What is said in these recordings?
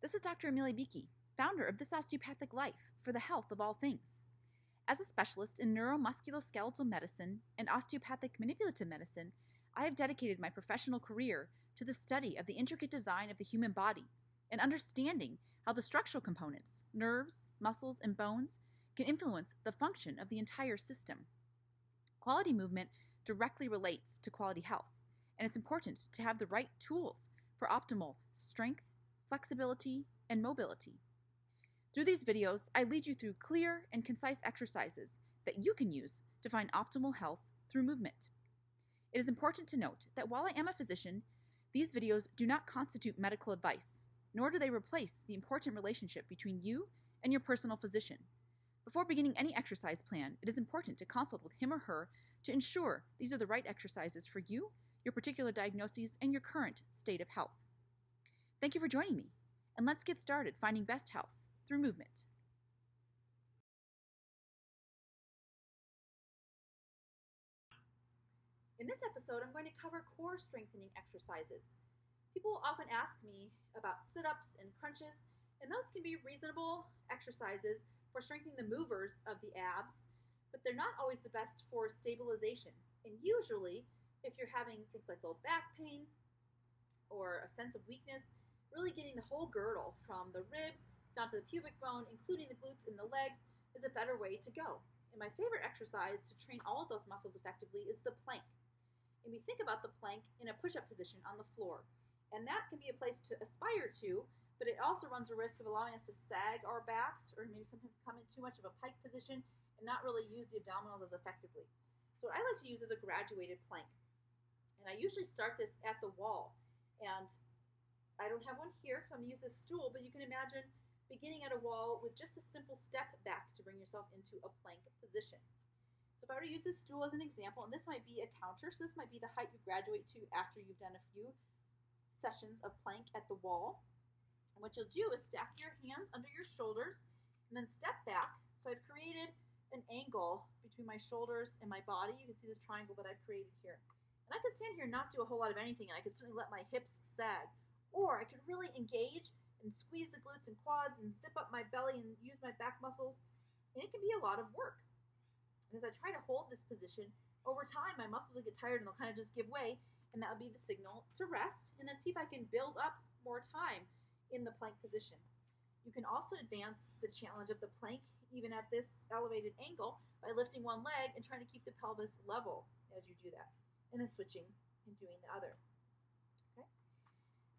This is Dr. Amelia Bueche, founder of This Osteopathic Life for the health of all things. As a specialist in neuromusculoskeletal medicine and osteopathic manipulative medicine, I have dedicated my professional career to the study of the intricate design of the human body and understanding how the structural components, nerves, muscles, and bones can influence the function of the entire system. Quality movement directly relates to quality health, and it's important to have the right tools for optimal strength, flexibility, and mobility. Through these videos, I lead you through clear and concise exercises that you can use to find optimal health through movement. It is important to note that while I am a physician, these videos do not constitute medical advice, nor do they replace the important relationship between you and your personal physician. Before beginning any exercise plan, it is important to consult with him or her to ensure these are the right exercises for you, your particular diagnoses, and your current state of health. Thank you for joining me, and let's get started finding best health through movement. In this episode, I'm going to cover core strengthening exercises. People will often ask me about sit-ups and crunches, and those can be reasonable exercises for strengthening the movers of the abs, but they're not always the best for stabilization. And usually, if you're having things like low back pain or a sense of weakness, really getting the whole girdle from the ribs down to the pubic bone, including the glutes and the legs, is a better way to go. And my favorite exercise to train all of those muscles effectively is the plank. And we think about the plank in a push-up position on the floor. And that can be a place to aspire to, but it also runs a risk of allowing us to sag our backs or maybe sometimes come in too much of a pike position and not really use the abdominals as effectively. So what I like to use is a graduated plank. And I usually start this at the wall. And I don't have one here, so I'm going to use this stool, but you can imagine beginning at a wall with just a simple step back to bring yourself into a plank position. So if I were to use this stool as an example, and this might be a counter, so this might be the height you graduate to after you've done a few sessions of plank at the wall. And what you'll do is stack your hands under your shoulders and then step back. So I've created an angle between my shoulders and my body. You can see this triangle that I've created here. And I could stand here and not do a whole lot of anything, and I could certainly let my hips sag. Or I could really engage and squeeze the glutes and quads and zip up my belly and use my back muscles. And it can be a lot of work. And as I try to hold this position, over time my muscles will get tired and they'll kind of just give way, and that would be the signal to rest, and then see if I can build up more time in the plank position. You can also advance the challenge of the plank even at this elevated angle by lifting one leg and trying to keep the pelvis level as you do that, and then switching and doing the other. Okay?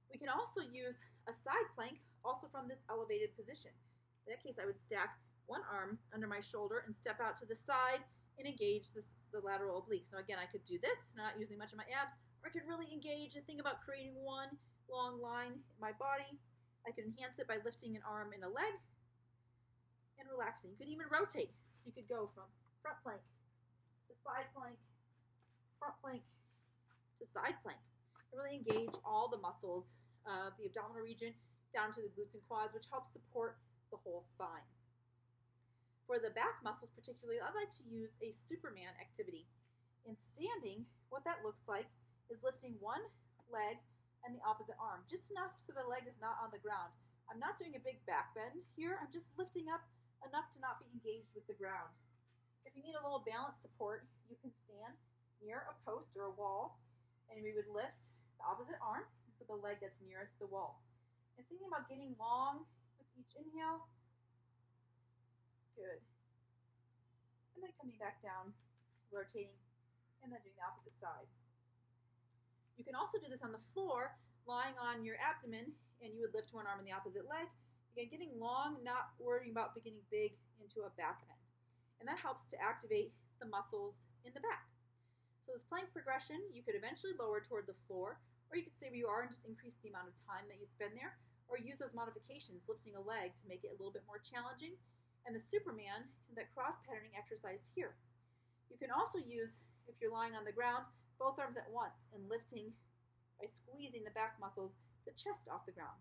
We can also use a side plank also from this elevated position. In that case, I would stack one arm under my shoulder and step out to the side and engage the lateral oblique. So again, I could do this, not using much of my abs, or I could really engage and think about creating one long line in my body. I could enhance it by lifting an arm and a leg and relaxing. You could even rotate. So you could go from front plank to side plank, front plank to side plank. And really engage all the muscles of the abdominal region down to the glutes and quads, which helps support the whole spine. For the back muscles particularly, I like to use a Superman activity. In standing, what that looks like is lifting one leg and the opposite arm, just enough so the leg is not on the ground. I'm not doing a big back bend here. I'm just lifting up enough to not be engaged with the ground. If you need a little balance support, you can stand near a post or a wall, and we would lift the opposite arm, so the leg that's nearest the wall. And thinking about getting long with each inhale. Good. And then coming back down, rotating, and then doing the opposite side. You can also do this on the floor, lying on your abdomen, and you would lift one arm and the opposite leg. Again, getting long, not worrying about getting big into a back bend. And that helps to activate the muscles in the back. So this plank progression, you could eventually lower toward the floor, or you could stay where you are and just increase the amount of time that you spend there, or use those modifications, lifting a leg to make it a little bit more challenging, and the Superman, that cross-patterning exercise here. You can also use, if you're lying on the ground, both arms at once and lifting by squeezing the back muscles, the chest off the ground.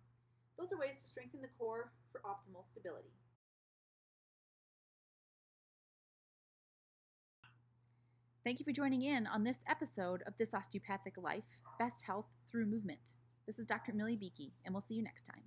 Those are ways to strengthen the core for optimal stability. Thank you for joining in on this episode of This Osteopathic Life, Best Health Through Movement. This is Dr. Amelia Bueche, and we'll see you next time.